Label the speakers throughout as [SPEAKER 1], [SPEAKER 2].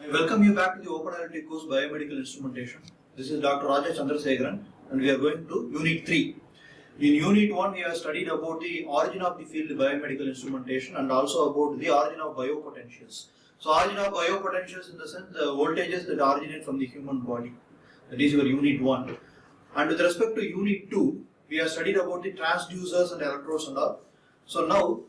[SPEAKER 1] I welcome you back to the Open Analytic course Biomedical Instrumentation. This is Dr. Raja Chandrasekharan and we are going to Unit 3. In Unit 1 we have studied about the origin of the field biomedical instrumentation and also about the origin of biopotentials. So origin of biopotentials in the sense the voltages that originate from the human body. That is your Unit 1. And with respect to Unit 2 we have studied about the transducers and electrodes and all. So now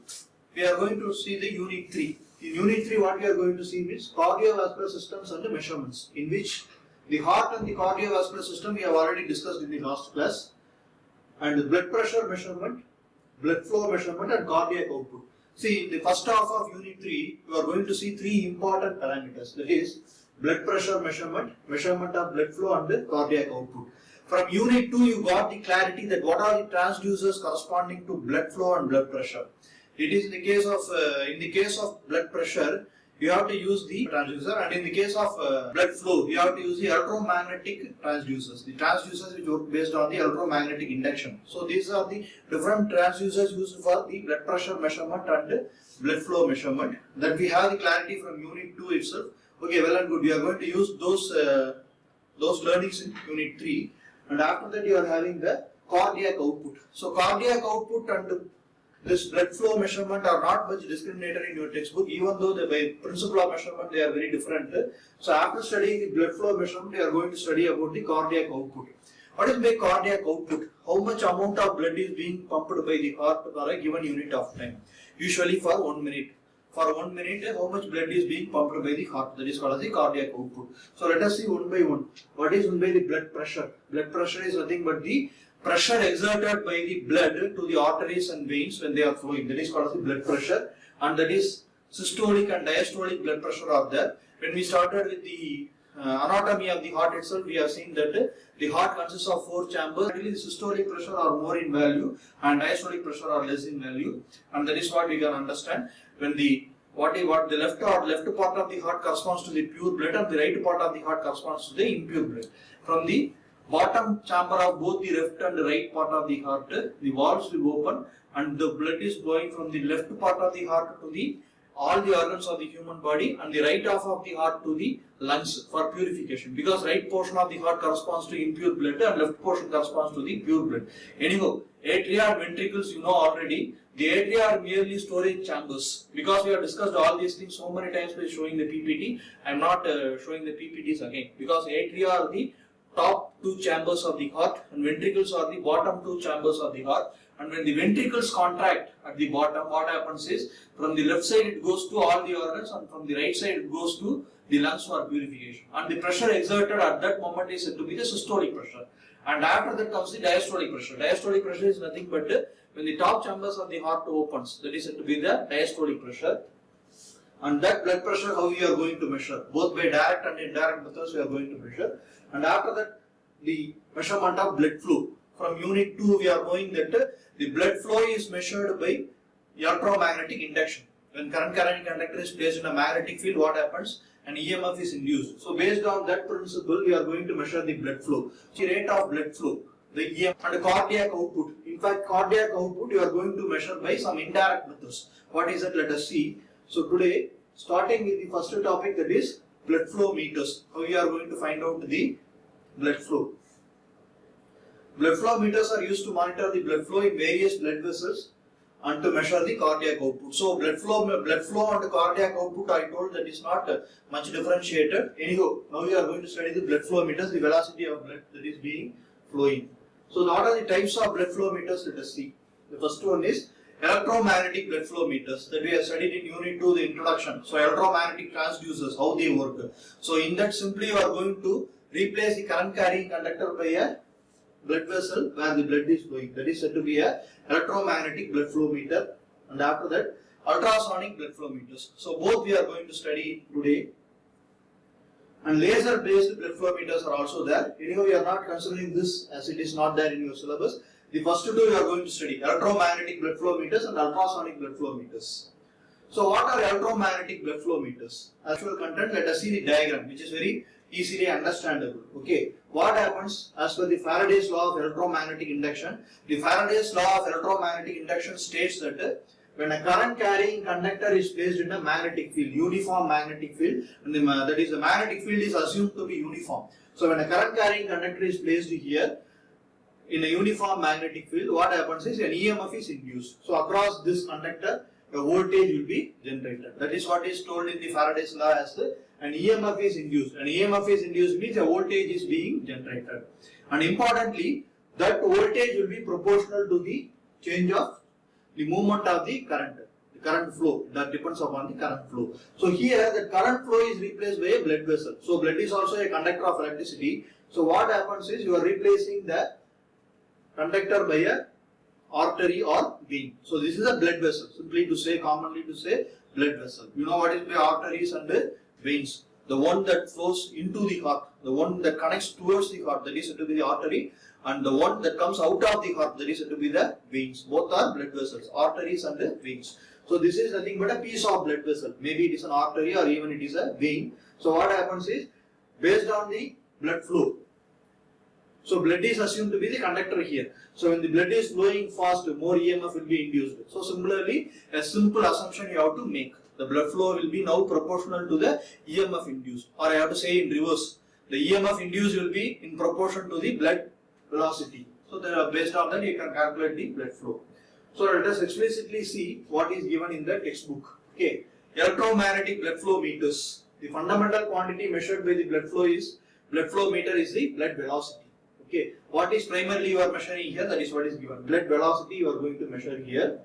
[SPEAKER 1] we are going to see the Unit 3. In Unit 3 what we are going to see is cardiovascular systems and the measurements, in which the heart and the cardiovascular system we have already discussed in the last class, and the blood pressure measurement, blood flow measurement and cardiac output. See, in the first half of Unit 3 you are going to see three important parameters, that is blood pressure measurement, measurement of blood flow and the cardiac output. From Unit 2 you got the clarity that what are the transducers corresponding to blood flow and blood pressure. It is in the case of blood pressure, you have to use the transducer, and in the case of blood flow, you have to use the electromagnetic transducers. The transducers which work based on the electromagnetic induction. So these are the different transducers used for the blood pressure measurement and blood flow measurement. That we have the clarity from Unit 2 itself. Okay, well and good. We are going to use those learnings in Unit 3, and after that you are having the cardiac output. So cardiac output and this blood flow measurement are not much discriminated in your textbook, even though by principle of measurement they are very different. So after studying the blood flow measurement, you are going to study about the cardiac output. What is by cardiac output? How much amount of blood is being pumped by the heart for a given unit of time? Usually for 1 minute. For 1 minute, how much blood is being pumped by the heart? That is called as the cardiac output. So let us see one by one. What is one by the blood pressure? Blood pressure is nothing but the pressure exerted by the blood to the arteries and veins when they are flowing. That is called as the blood pressure, and that is systolic and diastolic blood pressure are there. When we started with the anatomy of the heart itself, we have seen that the heart consists of 4 chambers. Actually, the systolic pressure are more in value and diastolic pressure are less in value, and that is what we can understand when the left part of the heart corresponds to the pure blood and the right part of the heart corresponds to the impure blood. From the bottom chamber of both the left and the right part of the heart, the valves will open and the blood is going from the left part of the heart to all the organs of the human body, and the right half of the heart to the lungs for purification, because right portion of the heart corresponds to impure blood and left portion corresponds to the pure blood. Anyhow, atria and ventricles you know already. The atria are merely storage chambers. Because we have discussed all these things so many times by showing the PPT, I am not showing the PPTs again, because atria are the top 2 chambers of the heart and ventricles are the bottom 2 chambers of the heart. And when the ventricles contract at the bottom, what happens is from the left side it goes to all the organs and from the right side it goes to the lungs for purification. And the pressure exerted at that moment is said to be the systolic pressure. And after that comes the diastolic pressure. Diastolic pressure is nothing but when the top chambers of the heart opens, that is said to be the diastolic pressure. And that blood pressure how we are going to measure, both by direct and indirect methods we are going to measure. And after that the measurement of blood flow. From Unit 2 we are knowing that the blood flow is measured by electromagnetic induction. When current carrying conductor is placed in a magnetic field, what happens? An EMF is induced. So based on that principle we are going to measure the blood flow. The rate of blood flow, the EMF and the cardiac output. In fact, cardiac output you are going to measure by some indirect methods. What is it? Let us see. So today, starting with the first topic, that is blood flow meters. How we are going to find out the blood flow. Blood flow meters are used to monitor the blood flow in various blood vessels and to measure the cardiac output. So blood flow and cardiac output I told that is not much differentiated. Anyhow, now we are going to study the blood flow meters, the velocity of blood that is being flowing. So what are the types of blood flow meters? Let us see. The first one is electromagnetic blood flow meters that we have studied in Unit 2, the introduction. So electromagnetic transducers, how they work. So in that simply you are going to replace the current carrying conductor by a blood vessel where the blood is flowing. That is said to be a electromagnetic blood flow meter. And after that ultrasonic blood flow meters. So both we are going to study today. And laser based blood flow meters are also there. Anyhow, we are not considering this as it is not there in your syllabus. The first 2 we are going to study electromagnetic blood flow meters and ultrasonic blood flow meters. So what are electromagnetic blood flow meters? Actual content, let us see the diagram, which is very easily understandable. Okay, what happens as per the Faraday's law of electromagnetic induction? The Faraday's law of electromagnetic induction states that when a current carrying conductor is placed in a magnetic field, uniform magnetic field, and that is the magnetic field is assumed to be uniform. So when a current carrying conductor is placed here in a uniform magnetic field, what happens is an EMF is induced. So across this conductor, a voltage will be generated. That is what is told in the Faraday's law as an EMF is induced. An EMF is induced means a voltage is being generated. And importantly, that voltage will be proportional to the change of the movement of the current flow. That depends upon the current flow. So here the current flow is replaced by a blood vessel. So blood is also a conductor of electricity. So what happens is you are replacing the conductor by a artery or vein. So this is a blood vessel. Simply to say, commonly to say, blood vessel. You know what is by arteries and veins. The one that flows into the heart, the one that connects towards the heart, that is said to be the artery, and the one that comes out of the heart, that is said to be the veins. Both are blood vessels, arteries and veins. So this is nothing but a piece of blood vessel. Maybe it is an artery or even it is a vein. So what happens is, based on the blood flow, so blood is assumed to be the conductor here. So when the blood is flowing fast, more EMF will be induced. So similarly, a simple assumption you have to make. The blood flow will be now proportional to the EMF induced. Or I have to say in reverse. The EMF induced will be in proportion to the blood velocity. So based on that you can calculate the blood flow. So let us explicitly see what is given in the textbook. Okay. Electromagnetic blood flow meters. The fundamental quantity measured by the blood flow meter is the blood velocity. Okay, what is primarily you are measuring here, that is what is given. Blood velocity you are going to measure here.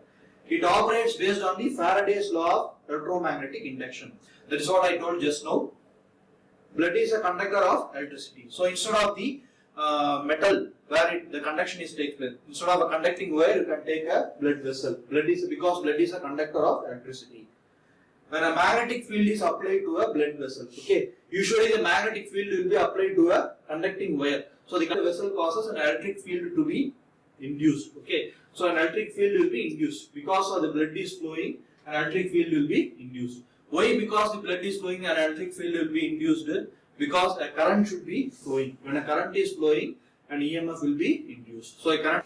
[SPEAKER 1] It operates based on the Faraday's law of electromagnetic induction. That is what I told just now. Blood is a conductor of electricity. So instead of the metal where the conduction is takes place, instead of a conducting wire you can take a blood vessel. Because blood is a conductor of electricity. When a magnetic field is applied to a blood vessel, okay, usually the magnetic field will be applied to a conducting wire. So the vessel causes an electric field to be induced. Okay, so an electric field will be induced because of the blood is flowing. An electric field will be induced. Why? Because the blood is flowing, an electric field will be induced. Because a current should be flowing. When a current is flowing, an EMF will be induced. So a current.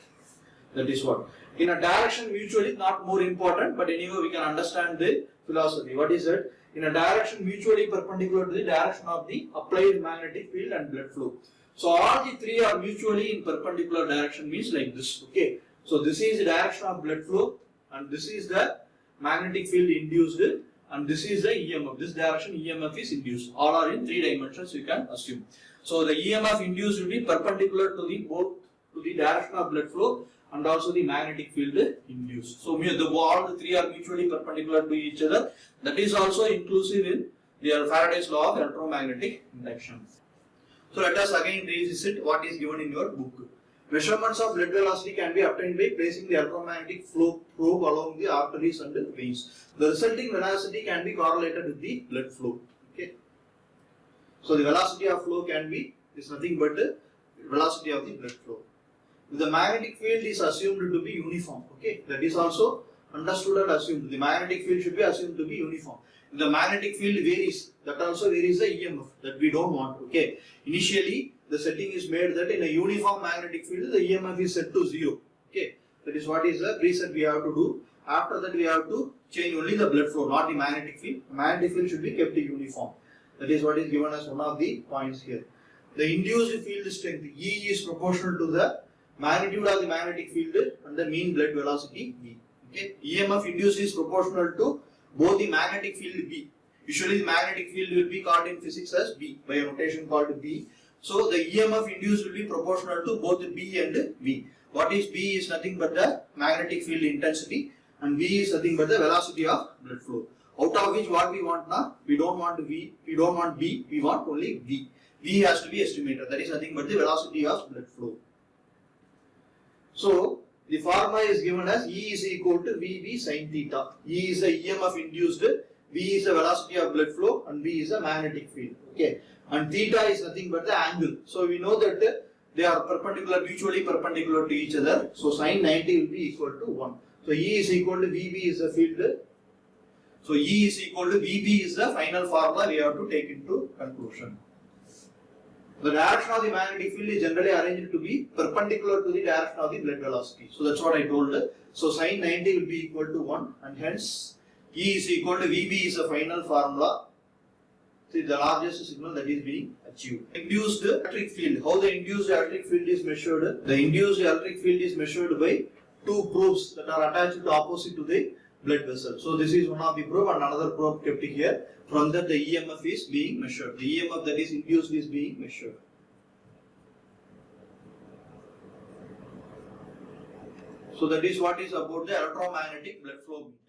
[SPEAKER 1] That is what. In a direction mutually not more important, but anyway we can understand the philosophy. What is it? In a direction mutually perpendicular to the direction of the applied magnetic field and blood flow. So all the three are mutually in perpendicular direction means like this. Okay. So this is the direction of blood flow and this is the magnetic field induced and this is the EMF. This direction EMF is induced. All are in 3 dimensions you can assume. So the EMF induced will be perpendicular to the both to the direction of blood flow and also the magnetic field induced. So all the 3 are mutually perpendicular to each other. That is also inclusive in the Faraday's law of electromagnetic induction. So let us again revisit what is given in your book. Measurements of blood velocity can be obtained by placing the electromagnetic flow probe along the arteries and the veins. The resulting velocity can be correlated with the blood flow. Okay. So the velocity of flow can be is nothing but the velocity of the blood flow. The magnetic field is assumed to be uniform. Okay, that is also understood and assumed. The magnetic field should be assumed to be uniform. If the magnetic field varies, that also varies the EMF that we don't want. Okay, initially the setting is made that in a uniform magnetic field the EMF is set to 0. Okay, that is what is the preset we have to do. After that we have to change only the blood flow, not the magnetic field. The magnetic field should be kept uniform. That is what is given as one of the points here. The induced field strength E is proportional to the magnitude of the magnetic field and the mean blood velocity V. Okay, EMF induced is proportional to both the magnetic field B. Usually the magnetic field will be called in physics as B by a notation called B. So the EMF induced will be proportional to both B and V. What is B is nothing but the magnetic field intensity and V is nothing but the velocity of blood flow. Out of which what we want now? We don't want V, we don't want B, we want only V. V has to be estimated. That is nothing but the velocity of blood flow. So the formula is given as E is equal to VB sin theta. E is the EMF induced, V is the velocity of blood flow and V is the magnetic field. Okay, and theta is nothing but the angle. So we know that they are perpendicular, mutually perpendicular to each other. So sin 90 will be equal to 1. So E is equal to VB is the field. So E is equal to VB is the final formula we have to take into conclusion. The direction of the magnetic field is generally arranged to be perpendicular to the direction of the blood velocity. So that's what I told. So sin 90 will be equal to 1, and hence E is equal to VB is a final formula. See, the largest signal that is being achieved. Induced electric field. How the induced electric field is measured? The induced electric field is measured by two probes that are attached to opposite to the blood vessel. So this is one of the probe and another probe kept here. From that the EMF is being measured. The EMF that is induced is being measured. So that is what is about the electromagnetic blood flow meter.